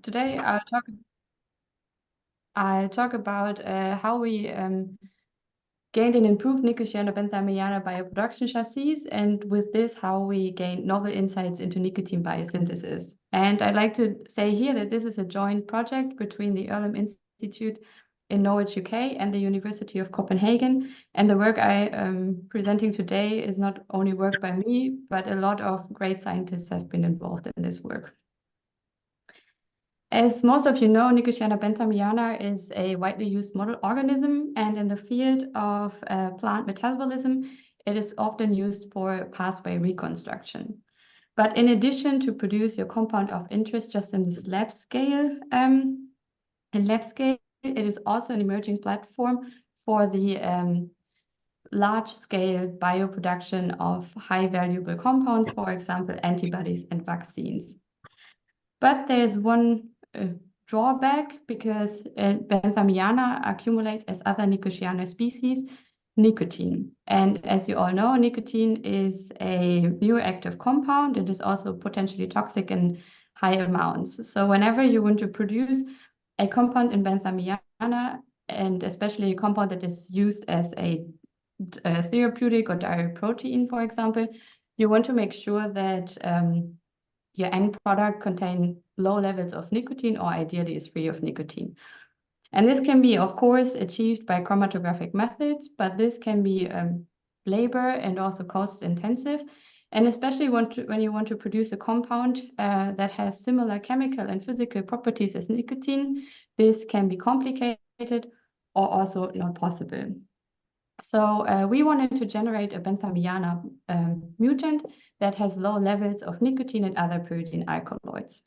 Today I'll talk about how we gained an improved Nicotiana benthamiana bioproduction chassis, and with this, how we gained novel insights into nicotine biosynthesis. And I'd like to say here that this is a joint project between the Earlham Institute in Norwich, UK, and the University of Copenhagen. And the work I am presenting today is not only work by me, but a lot of great scientists have been involved in this work. As most of you know, Nicotiana benthamiana is a widely used model organism, and in the field of plant metabolism, it is often used for pathway reconstruction. But in addition to produce your compound of interest just in this lab scale, it is also an emerging platform for the large-scale bioproduction of high valuable compounds, for example, antibodies and vaccines. But there's one drawback, because benthamiana accumulates as other Nicotiana species nicotine. And as you all know, nicotine is a bioactive compound. It is also potentially toxic in high amounts. So whenever you want to produce a compound in benthamiana, and especially a compound that is used as a therapeutic or dietary protein, for example, you want to make sure that your end product contains low levels of nicotine, or ideally is free of nicotine. And this can be, of course, achieved by chromatographic methods, but this can be labor and also cost intensive. And especially when you want to produce a compound that has similar chemical and physical properties as nicotine, this can be complicated or also not possible. So we wanted to generate a benthamiana mutant that has low levels of nicotine and other pyridine alkaloids.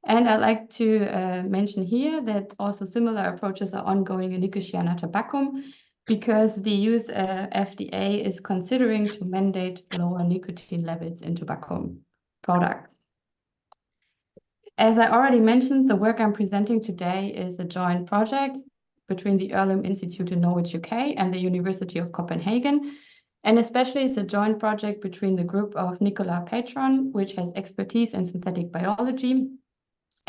And I'd like to mention here that also similar approaches are ongoing in Nicotiana tabacum, because the US FDA is considering to mandate lower nicotine levels in tobacco products. As I already mentioned, the work I'm presenting today is a joint project between the Earlham Institute in Norwich, UK, and the University of Copenhagen. And especially it's a joint project between the group of Nicola Patron, which has expertise in synthetic biology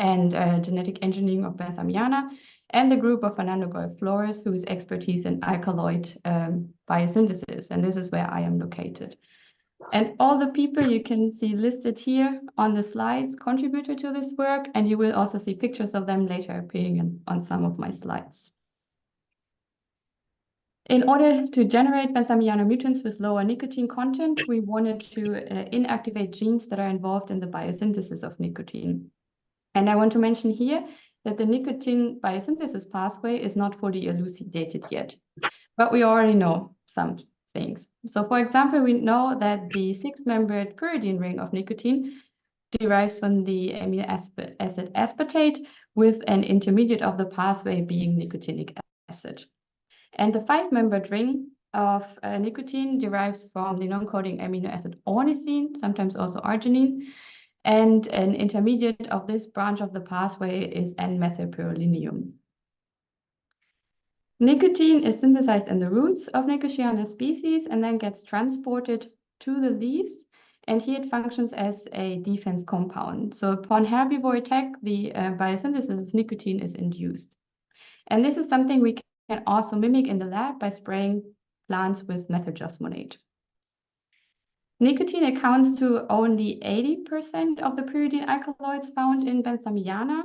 and genetic engineering of benthamiana, and the group of Fernando Goy Flores, whose expertise in alkaloid biosynthesis. And this is where I am located. And all the people you can see listed here on the slides contributed to this work, and you will also see pictures of them later appearing on some of my slides. In order to generate benthamiana mutants with lower nicotine content, we wanted to inactivate genes that are involved in the biosynthesis of nicotine. And I want to mention here that the nicotine biosynthesis pathway is not fully elucidated yet, but we already know some things. So for example, we know that the 6-membered pyridine ring of nicotine derives from the amino acid aspartate, with an intermediate of the pathway being nicotinic acid. And the 5-membered ring of nicotine derives from the non-coding amino acid ornithine, sometimes also arginine. And an intermediate of this branch of the pathway is N-methylpyrrolinium. Nicotine is synthesized in the roots of Nicotiana species and then gets transported to the leaves. And here it functions as a defense compound. So upon herbivore attack, the biosynthesis of nicotine is induced. And this is something we can also mimic in the lab by spraying plants with methyljosmonate. Nicotine accounts to only 80% of the pyridine alkaloids found in benthamiana.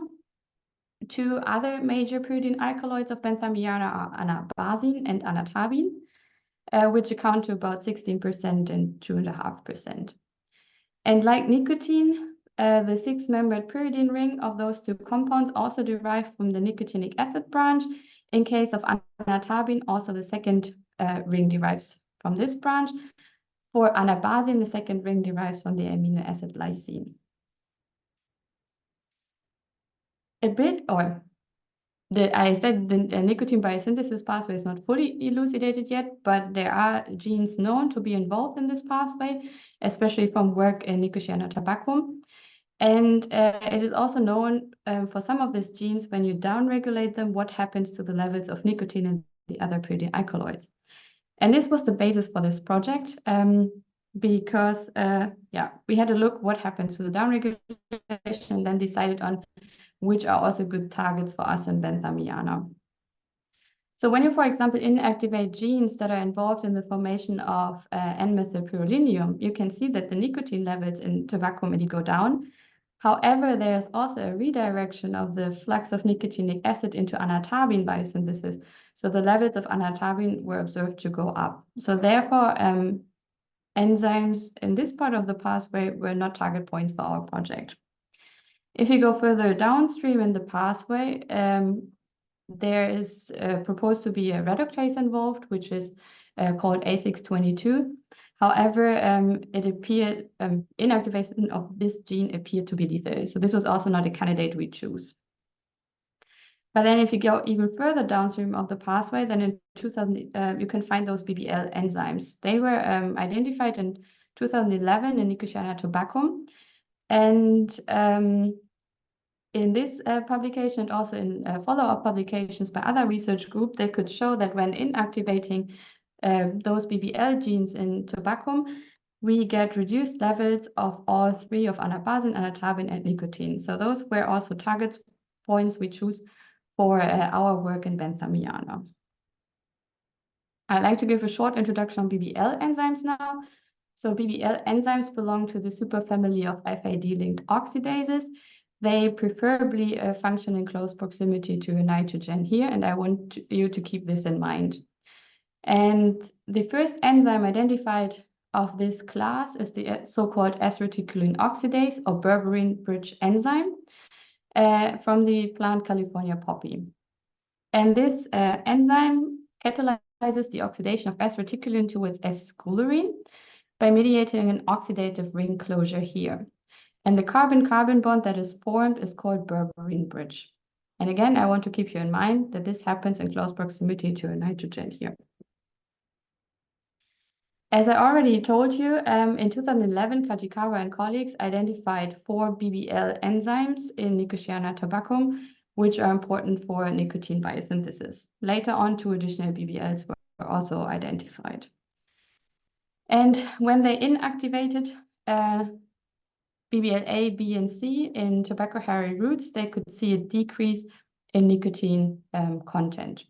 Two other major pyridine alkaloids of benthamiana are anabazine and anatabine, which account to about 16% and 2.5%. And like nicotine, the 6-membered pyridine ring of those two compounds also derive from the nicotinic acid branch. In case of anatabine, also the second ring derives from this branch. For anabazine, the second ring derives from the amino acid lysine. I said the nicotine biosynthesis pathway is not fully elucidated yet, but there are genes known to be involved in this pathway, especially from work in Nicotiana tabacum. And it is also known for some of these genes, when you downregulate them, what happens to the levels of nicotine and the other pyridine alkaloids. And this was the basis for this project, because we had a look what happens to the downregulation, and then decided on which are also good targets for us in benthamiana. So when you, for example, inactivate genes that are involved in the formation of N-methylpyrrolinium, you can see that the nicotine levels in tobacco go down. However, there's also a redirection of the flux of nicotinic acid into anatarbine biosynthesis. So the levels of anatarbine were observed to go up. So therefore, enzymes in this part of the pathway were not target points for our project. If you go further downstream in the pathway, there is proposed to be a reductase involved, which is called A622. However, it appeared inactivation of this gene appeared to be lethal. So this was also not a candidate we choose. But then if you go even further downstream of the pathway, then in 2000, you can find those BBL enzymes. They were identified in 2011 in Nicotiana tobacco. And in this publication and also in follow-up publications by other research groups, they could show that when inactivating those BBL genes in tobacco, we get reduced levels of all three of anabasin, anatarbine, and nicotine. So those were also target points we choose for our work in benthamiana. I'd like to give a short introduction on BBL enzymes now. So BBL enzymes belong to the superfamily of FAD-linked oxidases. They preferably function in close proximity to a nitrogen here, and I want you to keep this in mind. And the first enzyme identified of this class is the so-called S-reticulin oxidase or berberine bridge enzyme from the plant California poppy. And this enzyme catalyzes the oxidation of S-reticulin towards S-scoularine by mediating an oxidative ring closure here. And the carbon-carbon bond that is formed is called berberine bridge. And again, I want to keep you in mind that this happens in close proximity to a nitrogen here. As I already told you, in 2011, Kajikawa and colleagues identified 4 BBL enzymes in Nicotiana tabacum, which are important for nicotine biosynthesis. Later on, 2 additional BBLs were also identified. And when they inactivated BBL A, B, and C in tobacco hairy roots, they could see a decrease in nicotine content.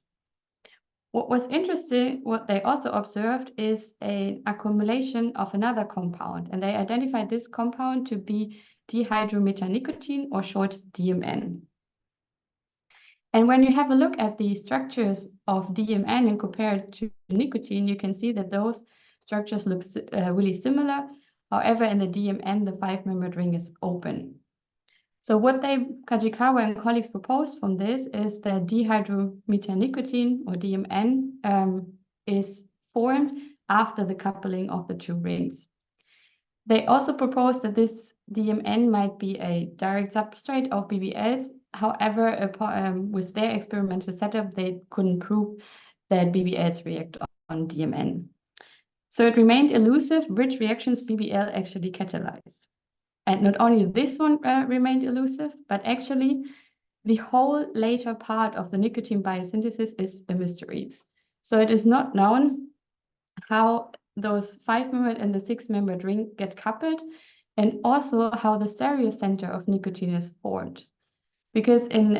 What was interesting, what they also observed is an accumulation of another compound, and they identified this compound to be dihydromethanicotine, or short DMN. And when you have a look at the structures of DMN and compare it to nicotine, you can see that those structures look really similar. However, in the DMN, the 5-membered ring is open. So what Kajikawa and colleagues proposed from this is that dihydromethanicotine, or DMN, is formed after the coupling of the 2 rings. They also proposed that this DMN might be a direct substrate of BBLs. However, with their experimental setup, they couldn't prove that BBLs react on DMN. So it remained elusive which reactions BBL actually catalyze. And not only this one remained elusive, but actually the whole later part of the nicotine biosynthesis is a mystery. So it is not known how those 5-membered and the 6-membered ring get coupled, and also how the stereocenter of nicotine is formed. Because in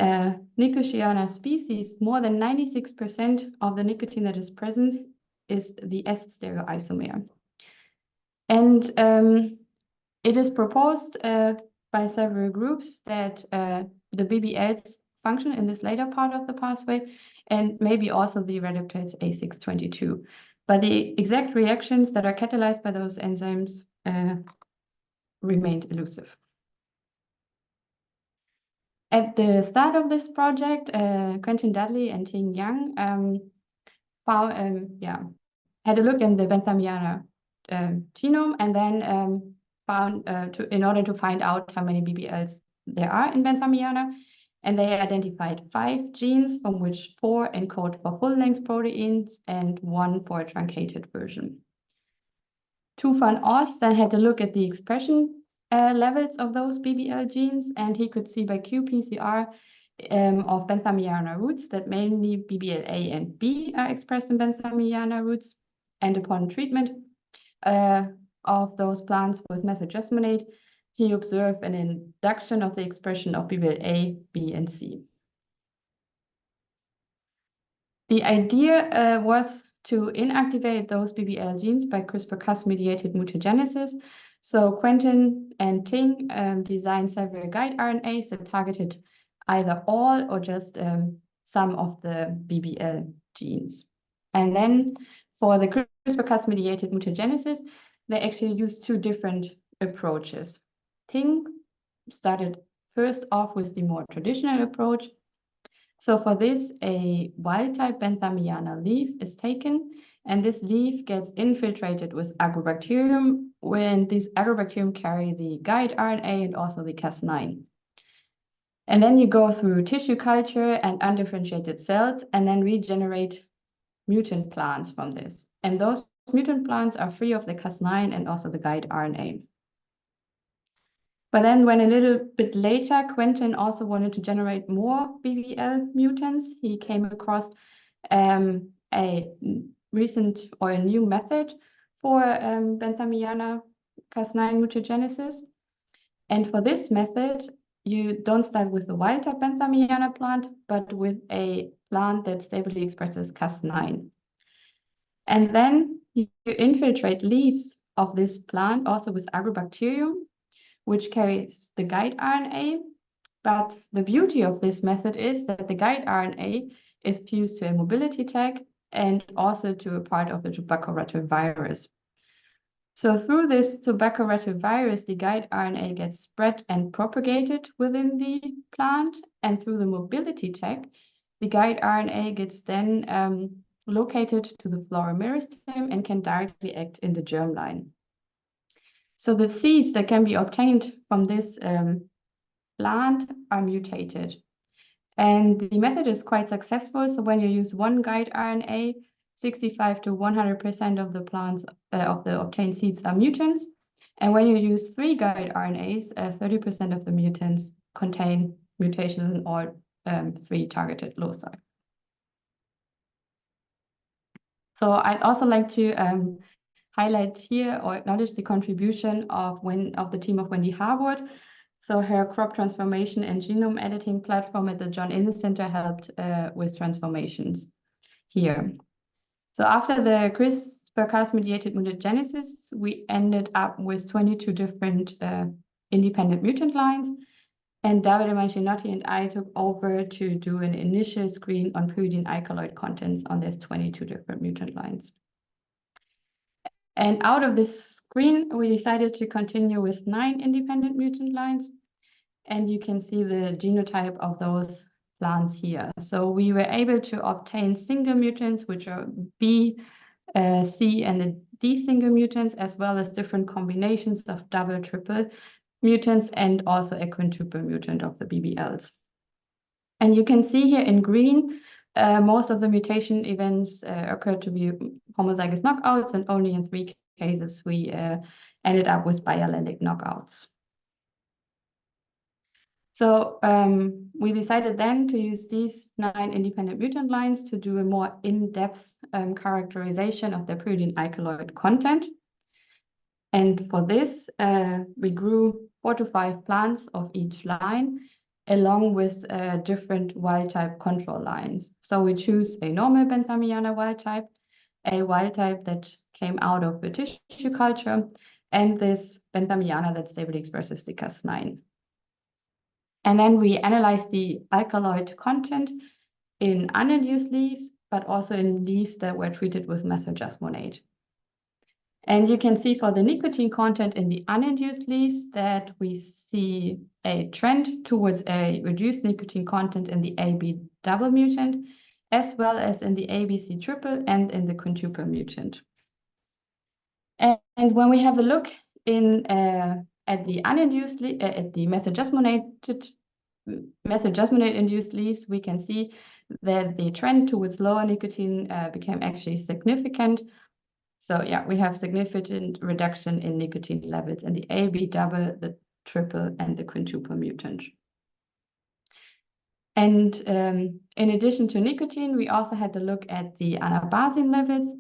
Nicotiana species, more than 96% of the nicotine that is present is the S stereoisomer. And it is proposed by several groups that the BBLs function in this later part of the pathway, and maybe also the reductase A622. But the exact reactions that are catalyzed by those enzymes remained elusive. At the start of this project, Quentin Dudley and Ting Yang had a look in the benthamiana genome, and then in order to find out how many BBLs there are in benthamiana, and they identified 5 genes, from which 4 encode for full-length proteins and 1 for a truncated version. Tu van Os then had a look at the expression levels of those BBL genes, and he could see by qPCR of benthamiana roots that mainly BBL A and B are expressed in benthamiana roots, and upon treatment of those plants with methylgesmonate, he observed an induction of the expression of BBL-A, B, and C. The idea was to inactivate those BBL genes by CRISPR-Cas-mediated mutagenesis. So Quentin and Ting designed several guide RNAs that targeted either all or just some of the BBL genes. And then for the CRISPR-Cas-mediated mutagenesis, they actually used two different approaches. Ting started first off with the more traditional approach. So for this, a wild-type benthamiana leaf is taken, and this leaf gets infiltrated with agrobacterium, when these agrobacterium carry the guide RNA and also the Cas9. And then you go through tissue culture and undifferentiated cells, and then regenerate mutant plants from this. And those mutant plants are free of the Cas9 and also the guide RNA. But then when a little bit later, Quentin also wanted to generate more BBL mutants, he came across a recent or a new method for benthamiana Cas9 mutagenesis. And for this method, you don't start with the wild-type benthamiana plant, but with a plant that stably expresses Cas9. And then you infiltrate leaves of this plant also with agrobacterium, which carries the guide RNA. But the beauty of this method is that the guide RNA is fused to a mobility tag and also to a part of the tobacco retrovirus. So through this tobacco retrovirus, the guide RNA gets spread and propagated within the plant, and through the mobility tag, the guide RNA gets then located to the floral meristem and can directly act in the germline. So the seeds that can be obtained from this plant are mutated. And the method is quite successful. So when you use one guide RNA, 65 to 100% of the plants of the obtained seeds are mutants. And when you use 3 guide RNAs, 30% of the mutants contain mutations in all 3 targeted loci. So I'd also like to highlight here or acknowledge the contribution of the team of Wendy Harwood. So her crop transformation and genome editing platform at the John Innes Center helped with transformations here. So after the CRISPR-Cas-mediated mutagenesis, we ended up with 22 different independent mutant lines. And Davide Mancinotti and I took over to do an initial screen on pyridine alkaloid contents on these 22 different mutant lines. And out of this screen, we decided to continue with 9 independent mutant lines. And you can see the genotype of those plants here. So we were able to obtain single mutants, which are B, C, and the D single mutants, as well as different combinations of double, triple mutants, and also a quintuple mutant of the BBLs. And you can see here in green, most of the mutation events occurred to be homozygous knockouts, and only in 3 cases we ended up with biallelic knockouts. So we decided then to use these 9 independent mutant lines to do a more in-depth characterization of their pyridine alkaloid content. And for this, we grew 4 to 5 plants of each line, along with different wild-type control lines. So we choose a normal benthamiana wild-type, a wild-type that came out of the tissue culture, and this benthamiana that stably expresses the Cas9. And then we analyzed the alkaloid content in uninduced leaves, but also in leaves that were treated with methyljasmonate. And you can see for the nicotine content in the uninduced leaves that we see a trend towards a reduced nicotine content in the AB double mutant, as well as in the ABC triple and in the quintuple mutant. And when we have a look in at the uninduced at the methyljasmonate-induced leaves, we can see that the trend towards lower nicotine became actually significant. So yeah, we have significant reduction in nicotine levels in the AB double, the triple, and the quintuple mutant. And in addition to nicotine, we also had to look at the anabasin levels.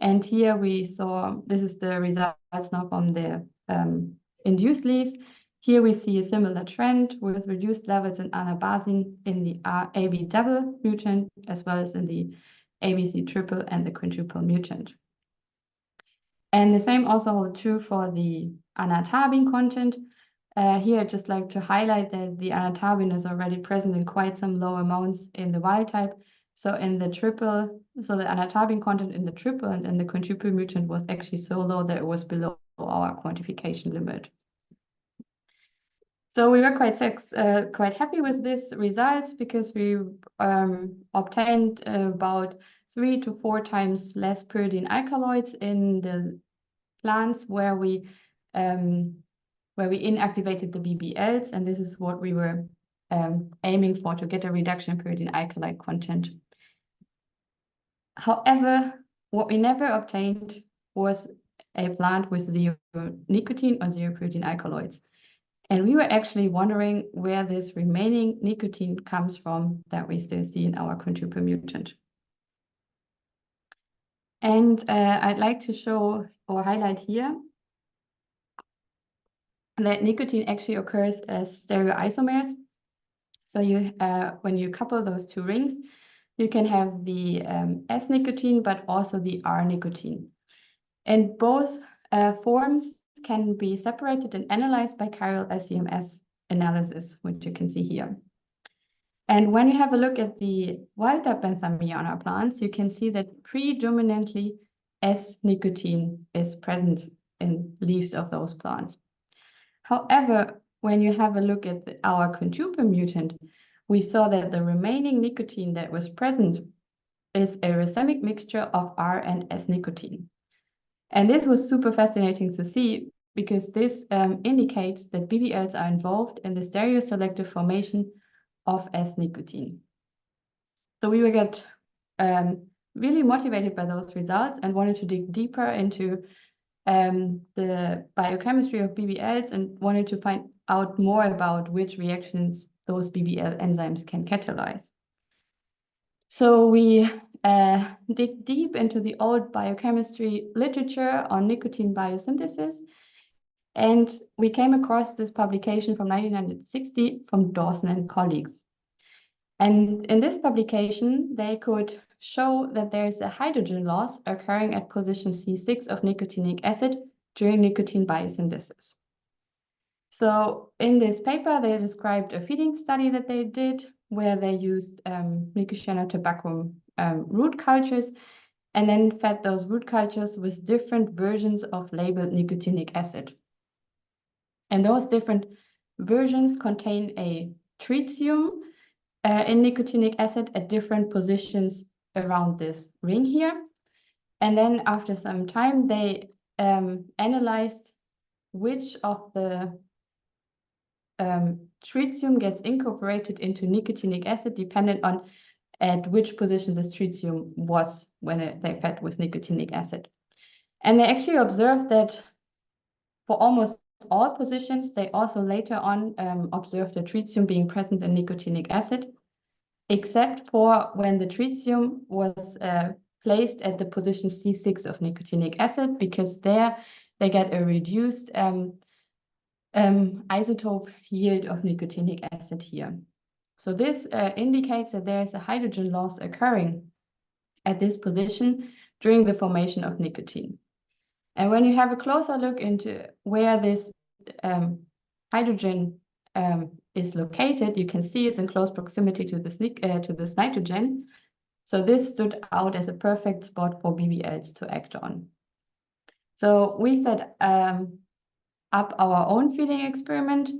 And here we saw, this is the results now from the induced leaves. Here we see a similar trend with reduced levels in anabasin in the AB double mutant, as well as in the ABC triple and the quintuple mutant. And the same also holds true for the anatabine content. Here I'd just like to highlight that the anatabine is already present in quite some low amounts in the wild type. So in the triple, so the anatabine content in the triple and in the quintuple mutant was actually so low that it was below our quantification limit. So we were quite happy with these results because we obtained about 3 to 4 times less pyridine alkaloids in the plants where we inactivated the BBLs, and this is what we were aiming for, to get a reduction in pyridine alkaloid content. However, what we never obtained was a plant with 0 nicotine or 0 pyridine alkaloids. And we were actually wondering where this remaining nicotine comes from that we still see in our quintuple mutant. And I'd like to show or highlight here that nicotine actually occurs as stereoisomers. So you, when you couple those two rings, you can have the S-nicotine, but also the R-nicotine. And both forms can be separated and analyzed by chiral LCMS analysis, which you can see here. And when you have a look at the wild-type benthamiana plants, you can see that predominantly S-nicotine is present in leaves of those plants. However, when you have a look at our quintuple mutant, we saw that the remaining nicotine that was present is a racemic mixture of R and S-nicotine. And this was super fascinating to see because this indicates that BBLs are involved in the stereoselective formation of S-nicotine. So we were really motivated by those results and wanted to dig deeper into the biochemistry of BBLs and wanted to find out more about which reactions those BBL enzymes can catalyze. So we dig deep into the old biochemistry literature on nicotine biosynthesis, and we came across this publication from 1960 from Dawson and colleagues. And in this publication, they could show that there is a hydrogen loss occurring at position C6 of nicotinic acid during nicotine biosynthesis. So in this paper, they described a feeding study that they did where they used Nicotiana tabacum root cultures and then fed those root cultures with different versions of labeled nicotinic acid. And those different versions contain a tritium in nicotinic acid at different positions around this ring here. And then after some time, they analyzed which of the tritium gets incorporated into nicotinic acid dependent on at which position this tritium was when they fed with nicotinic acid. And they actually observed that for almost all positions, they also later on observed the tritium being present in nicotinic acid, except for when the tritium was placed at the position C6 of nicotinic acid, because there they get a reduced isotope yield of nicotinic acid here. So this indicates that there is a hydrogen loss occurring at this position during the formation of nicotine. And when you have a closer look into where this hydrogen is located, you can see it's in close proximity to this nitrogen. So this stood out as a perfect spot for BBLs to act on. So we set up our own feeding experiment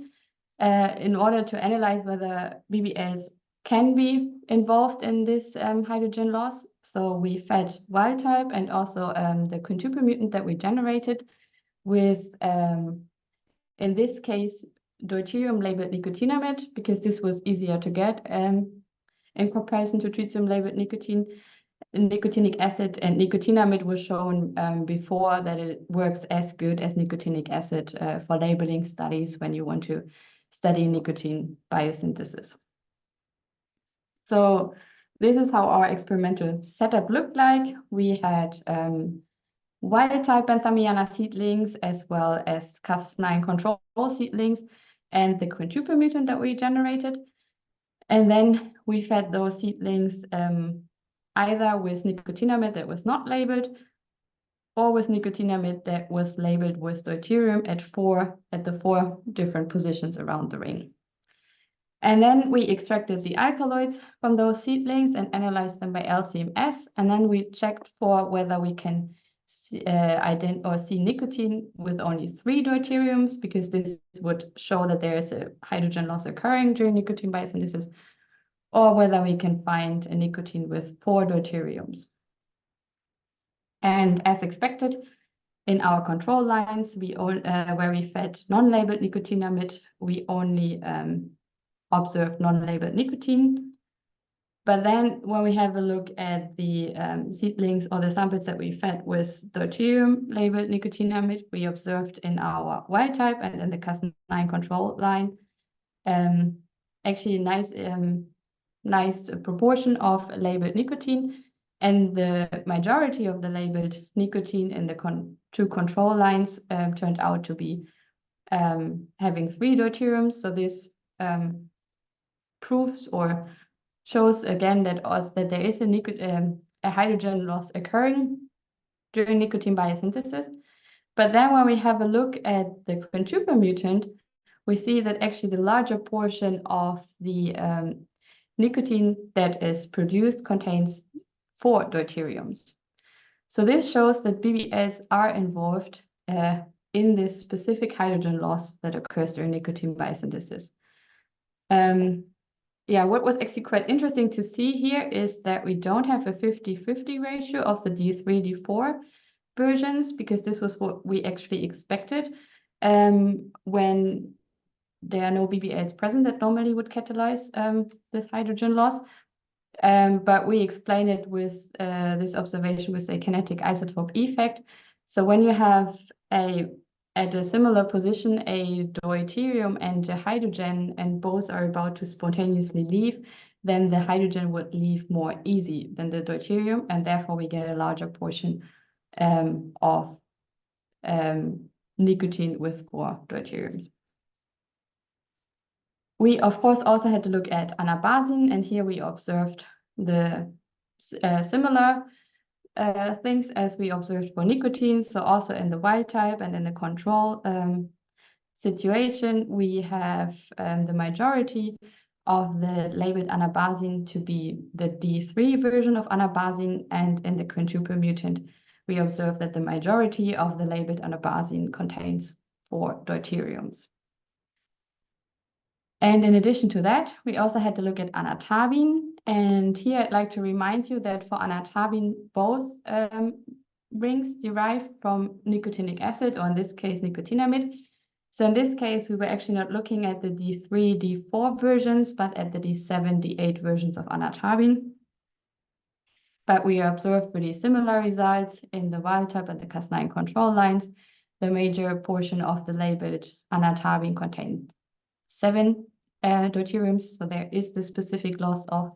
in order to analyze whether BBLs can be involved in this hydrogen loss. So we fed wild type and also the quintuple mutant that we generated with, in this case, deuterium labeled nicotinamide, because this was easier to get in comparison to tritium labeled nicotinic acid, and nicotinamide was shown before that it works as good as nicotinic acid for labeling studies when you want to study nicotine biosynthesis. So this is how our experimental setup looked like. We had wild type benthamiana seedlings as well as Cas9 control seedlings. and the quintuple mutant that we generated. And then we fed those seedlings either with nicotinamide that was not labeled, or with nicotinamide that was labeled with deuterium at the 4 different positions around the ring. And then we extracted the alkaloids from those seedlings and analyzed them by LCMS. And then we checked for whether we can see nicotine with only 3 deuteriums, because this would show that there is a hydrogen loss occurring during nicotine biosynthesis, or whether we can find a nicotine with 4 deuteriums. And as expected, in our control lines, where we fed non-labeled nicotinamide, we only observed non-labeled nicotine. But then when we have a look at the seedlings or the samples that we fed with deuterium-labeled nicotinamide, we observed in our wild type and in the Cas9 control line actually a nice proportion of labeled nicotine. And the majority of the labeled nicotine in the 2 control lines turned out to be having 3 deuteriums. So this proves or shows again that there is a hydrogen loss occurring during nicotine biosynthesis. But then when we have a look at the quintuple mutant, we see that actually the larger portion of the nicotine that is produced contains 4 deuteriums. So this shows that BBLs are involved in this specific hydrogen loss that occurs during nicotine biosynthesis. What was actually quite interesting to see here is that we don't have a 50-50 ratio of the D3, D4 versions, because this was what we actually expected when there are no BBLs present that normally would catalyze this hydrogen loss. But we explain it with this observation with a kinetic isotope effect. So when you have at a similar position a deuterium and a hydrogen, and both are about to spontaneously leave, then the hydrogen would leave more easy than the deuterium, and therefore we get a larger portion of nicotine with 4 deuteriums. We, of course, also had to look at anabasine, and here we observed the similar things as we observed for nicotine. So also in the wild type and in the control situation, we have the majority of the labeled anabasine to be the D3 version of anabasine, and in the quintuple mutant, we observe that the majority of the labeled anabasine contains 4 deuteriums. And in addition to that, we also had to look at anatabine. And here I'd like to remind you that for anatabine, both rings derive from nicotinic acid, or in this case, nicotinamide. So in this case, we were actually not looking at the D3, D4 versions, but at the D7, D8 versions of anatabine. But we observed really similar results in the wild type and the Cas9 control lines. The major portion of the labeled anatabine contained 7 deuteriums, so there is the specific loss of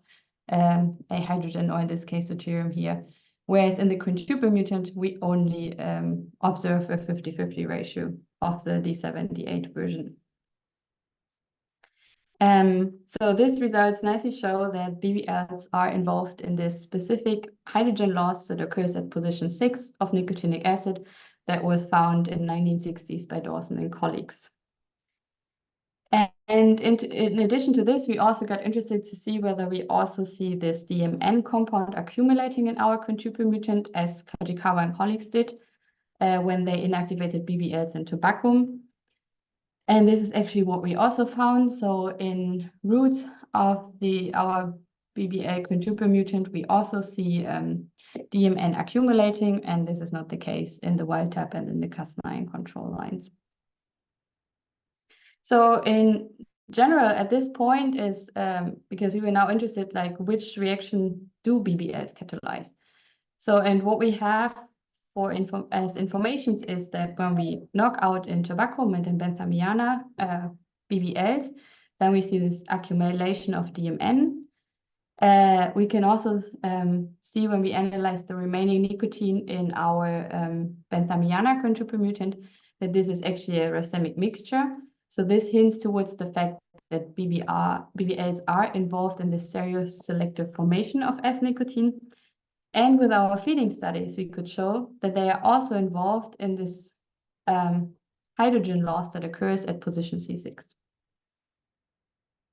a hydrogen, or in this case deuterium here, whereas in the quintuple mutant we only observe a 50-50 ratio of the D7, D8 version. So these results nicely show that BBLs are involved in this specific hydrogen loss that occurs at position 6 of nicotinic acid that was found in 1960s by Dawson and colleagues. And in addition to this, we also got interested to see whether we also see this DMN compound accumulating in our quintuple mutant, as Kajikawa and colleagues did when they inactivated BBLs in tobacco. And this is actually what we also found. So in roots of our BBL quintuple mutant, we also see DMN accumulating, and this is not the case in the wild type and in the Cas9 control lines. So in general, at this point is because we were now interested, like, which reaction do BBLs catalyze? So, and what we have for as informations is that when we knock out in tobacco and in benthamiana BBLs, then we see this accumulation of DMN. We can also see when we analyze the remaining nicotine in our benthamiana quintuple mutant that this is actually a racemic mixture. So this hints towards the fact that BBLs are involved in the stereoselective formation of S-nicotine. And with our feeding studies, we could show that they are also involved in this hydrogen loss that occurs at position C6.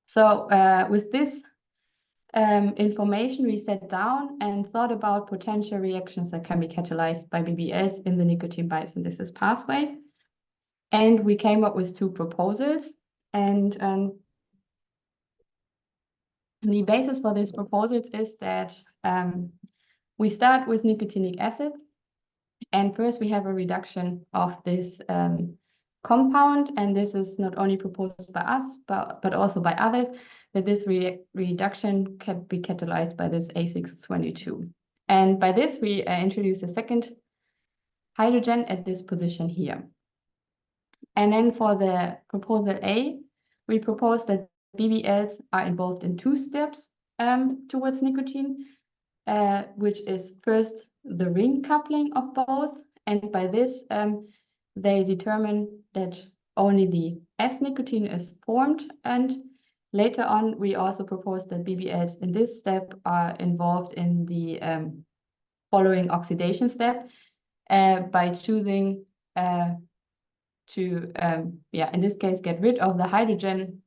So with this information, we sat down and thought about potential reactions that can be catalyzed by BBLs in the nicotine biosynthesis pathway. And we came up with two proposals. And the basis for these proposals is that we start with nicotinic acid. And first we have a reduction of this compound. And this is not only proposed by us, but also by others, that this reduction can be catalyzed by this A622. And by this, we introduce a second hydrogen at this position here. And then for the proposal A, we propose that BBLs are involved in two steps towards nicotine, which is first the ring coupling of both. And by this, they determine that only the S-nicotine is formed. And later on, we also propose that BBLs in this step are involved in the following oxidation step by choosing to, in this case, get rid of the hydrogen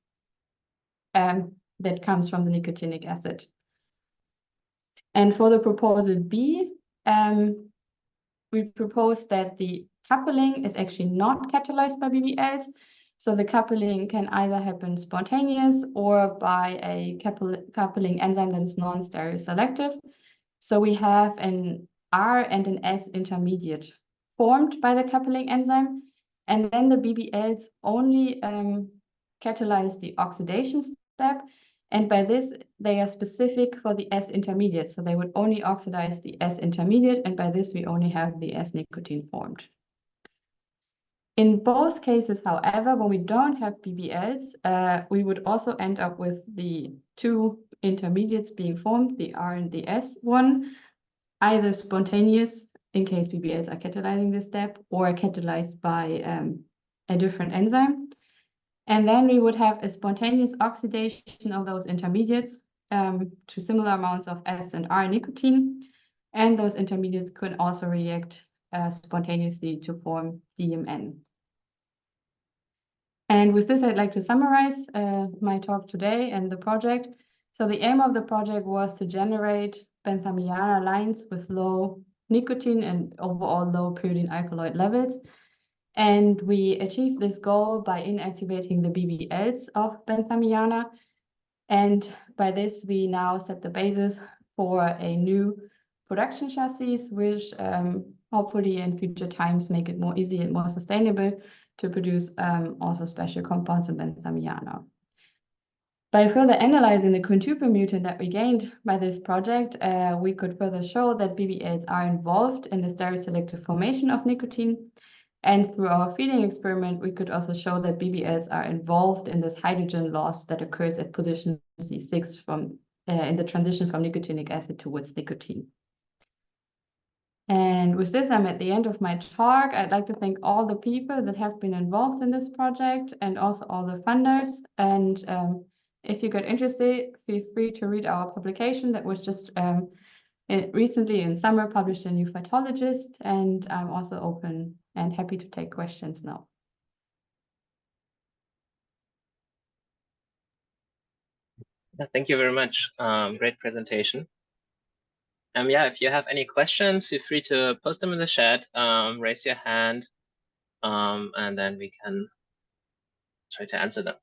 that comes from the nicotinic acid. And for the proposal B, we propose that the coupling is actually not catalyzed by BBLs. So the coupling can either happen spontaneous or by a coupling enzyme that is non-stereoselective. So we have an R and an S intermediate formed by the coupling enzyme. And then the BBLs only catalyze the oxidation step. And by this, they are specific for the S intermediate. So they would only oxidize the S intermediate. And by this, we only have the S-nicotine formed. In both cases, however, when we don't have BBLs, we would also end up with the two intermediates being formed, the R and the S one, either spontaneous in case BBLs are catalyzing this step, or catalyzed by a different enzyme. And then we would have a spontaneous oxidation of those intermediates to similar amounts of S and R nicotine. And those intermediates could also react spontaneously to form DMN. And with this, I'd like to summarize my talk today and the project. So the aim of the project was to generate benthamiana lines with low nicotine and overall low pyridine alkaloid levels. And we achieved this goal by inactivating the BBLs of benthamiana. And by this, we now set the basis for a new production chassis, which hopefully in future times make it more easy and more sustainable to produce also special compounds in benthamiana. By further analyzing the quintuple mutant that we gained by this project, we could further show that BBLs are involved in the stereoselective formation of nicotine. And through our feeding experiment, we could also show that BBLs are involved in this hydrogen loss that occurs at position C6 in the transition from nicotinic acid towards nicotine. And with this, I'm at the end of my talk. I'd like to thank all the people that have been involved in this project and also all the funders. And if you got interested, feel free to read our publication that was just recently in summer published in New Phytologist. And I'm also open and happy to take questions now. Thank you very much. Great presentation. If you have any questions, feel free to post them in the chat, raise your hand, and then we can try to answer them.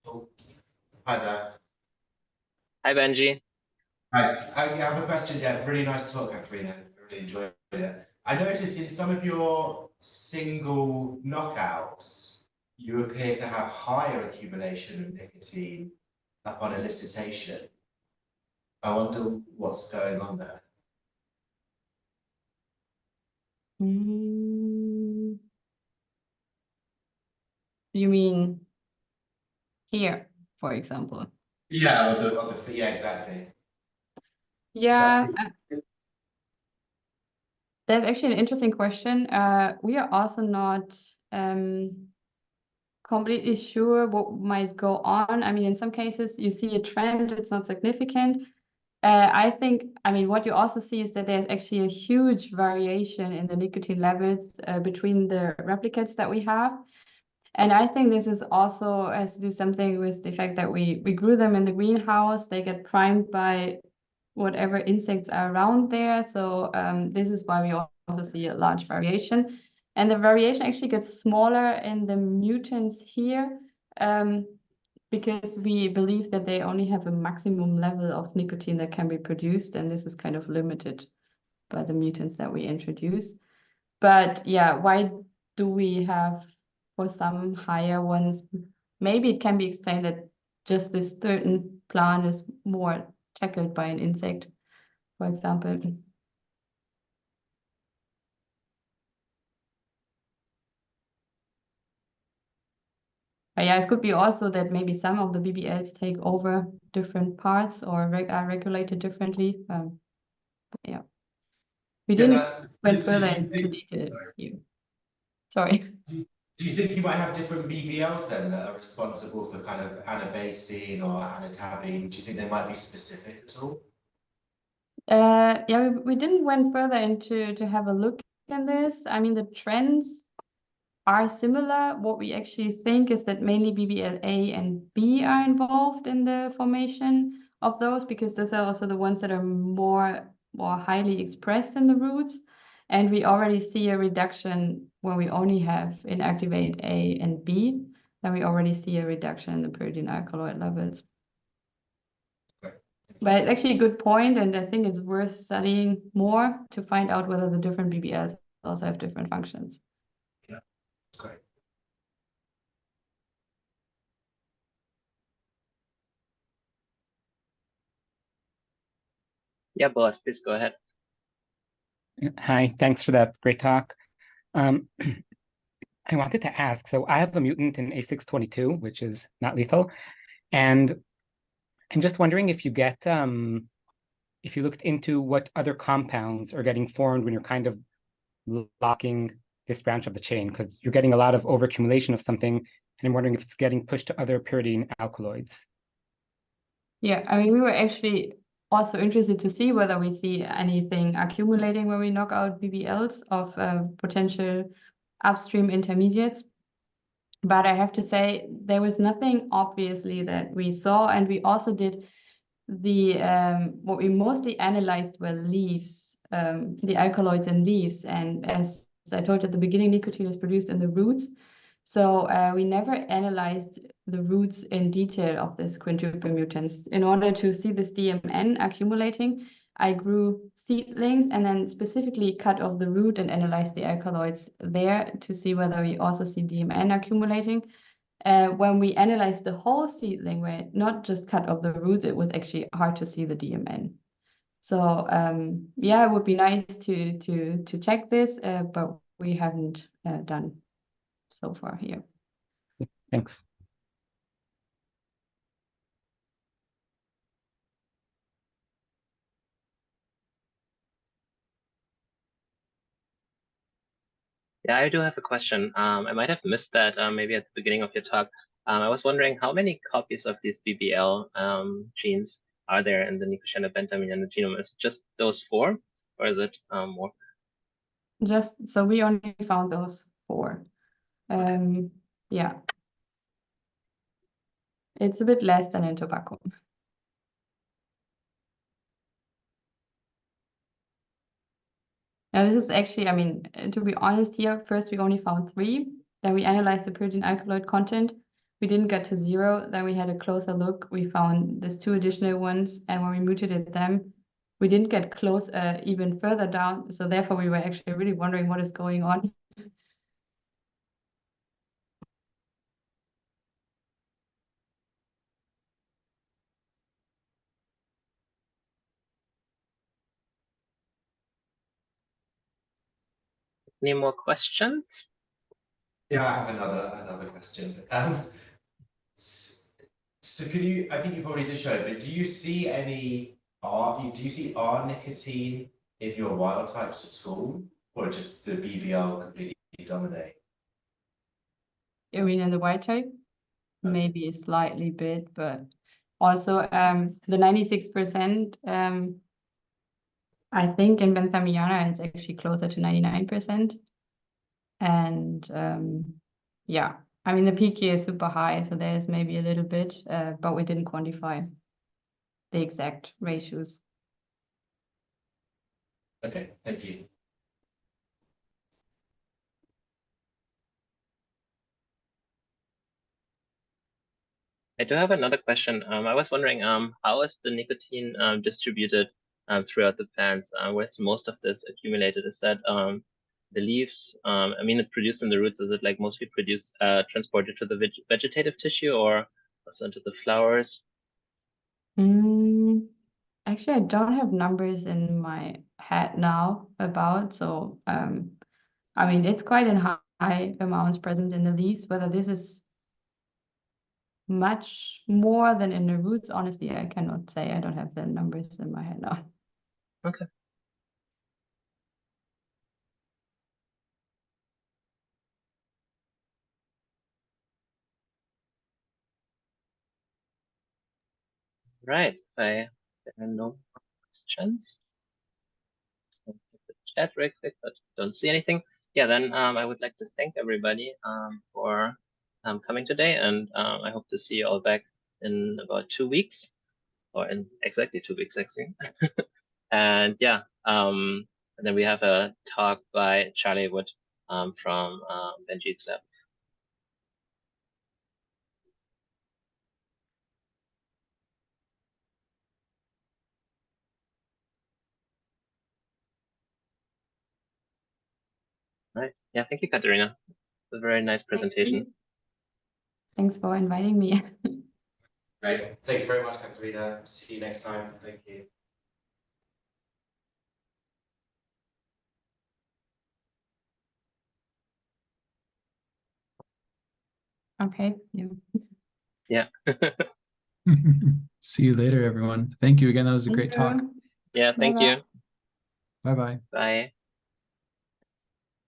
Oh, hi there. Hi, Benji. Hi, I have a question. Yeah, really nice talk, Katharina. I really enjoyed it. I noticed in some of your single knockouts, you appear to have higher accumulation of nicotine upon elicitation. I wonder what's going on there. You mean here, for example? Yeah, yeah, exactly. Yeah, that's actually an interesting question. We are also not completely sure what might go on. I mean, in some cases, you see a trend, it's not significant. I think, I mean, what you also see is that there's actually a huge variation in the nicotine levels between the replicates that we have. And I think this is also has to do something with the fact that we grew them in the greenhouse. They get primed by whatever insects are around there. So this is why we also see a large variation. And the variation actually gets smaller in the mutants here because we believe that they only have a maximum level of nicotine that can be produced. And this is kind of limited by the mutants that we introduce. But yeah, why do we have for some higher ones? Maybe it can be explained that just this certain plant is more tackled by an insect, for example. But yeah, it could be also that maybe some of the BBLs take over different parts or are regulated differently. Yeah, we didn't went further into detail here. Sorry. Do you think you might have different BBLs then that are responsible for kind of anabasine or anatabine? Do you think they might be specific at all? Yeah, we didn't went further into to have a look in this. I mean, the trends are similar. What we actually think is that mainly BBLA and B are involved in the formation of those because those are also the ones that are more highly expressed in the roots. And we already see a reduction when we only have inactivate A and B. Then we already see a reduction in the pyridine alkaloid levels. But it's actually a good point, and I think it's worth studying more to find out whether the different BBLs also have different functions. Yeah, great. Yeah, Boaz, please go ahead. Hi, thanks for that great talk. I wanted to ask, so I have a mutant in A622, which is not lethal, and I'm just wondering if you get, if you looked into what other compounds are getting formed when you're kind of blocking this branch of the chain, because you're getting a lot of overaccumulation of something, and I'm wondering if it's getting pushed to other pyridine alkaloids. Yeah, I mean, we were actually also interested to see whether we see anything accumulating when we knock out BBLs of potential upstream intermediates. But I have to say, there was nothing obviously that we saw, and we also did the what we mostly analyzed were leaves, the alkaloids in leaves, and as I told at the beginning, nicotine is produced in the roots. So we never analyzed the roots in detail of this quintuple mutants. In order to see this DMN accumulating, I grew seedlings and then specifically cut off the root and analyzed the alkaloids there to see whether we also see DMN accumulating. When we analyzed the whole seedling, where not just cut off the roots, it was actually hard to see the DMN. So yeah, it would be nice to check this, but we haven't done so far here. Thanks. Yeah, I do have a question. I might have missed that maybe at the beginning of your talk. I was wondering how many copies of these BBL genes are there in the Nicotiana benthamiana genome? Is it just those 4, or is it more? Just so we only found those 4. Yeah, it's a bit less than in tobacco. Now this is actually, I mean, to be honest here, first we only found 3. Then we analyzed the pyridine alkaloid content. We didn't get to 0. Then we had a closer look. We found these 2 additional ones. And when we mutated them, we didn't get close even further down. So therefore, we were actually really wondering what is going on. Any more questions? Yeah, I have another question. So can you, I think you probably did show it, but do you see any do you see nicotine in your wild types at all, or just the BBL completely dominate? You mean in the white type? Maybe a slightly bit, but also the 96%, I think in benthamiana it's actually closer to 99%. And yeah, I mean the peak here is super high, so there's maybe a little bit, but we didn't quantify the exact ratios. Okay, thank you. I do have another question. I was wondering, how is the nicotine distributed throughout the plants? Where's most of this accumulated? Is that the leaves? I mean, it's produced in the roots. Is it like mostly produced, transported to the vegetative tissue, or also into the flowers? Actually, I don't have numbers in my head now about, so I mean, it's quite in high amounts present in the leaves. Whether this is much more than in the roots, honestly, I cannot say. I don't have the numbers in my head now. Okay. Right. There are no more questions. So check the chat real quick, but don't see anything. Yeah, then I would like to thank everybody for coming today, and I hope to see you all back in about 2 weeks, or in exactly 2 weeks actually. And yeah, and then we have a talk by Charlie Wood from Benji's lab. Right. Yeah, thank you, Katharina. It's a very nice presentation. Thanks for inviting me. Great. Thank you very much, Katharina. See you next time. Thank you. Okay. Yeah. Yeah. See you later, everyone. Thank you again. That was a Thank great talk. you. Yeah, thank Bye-bye. you. Bye-bye. Bye.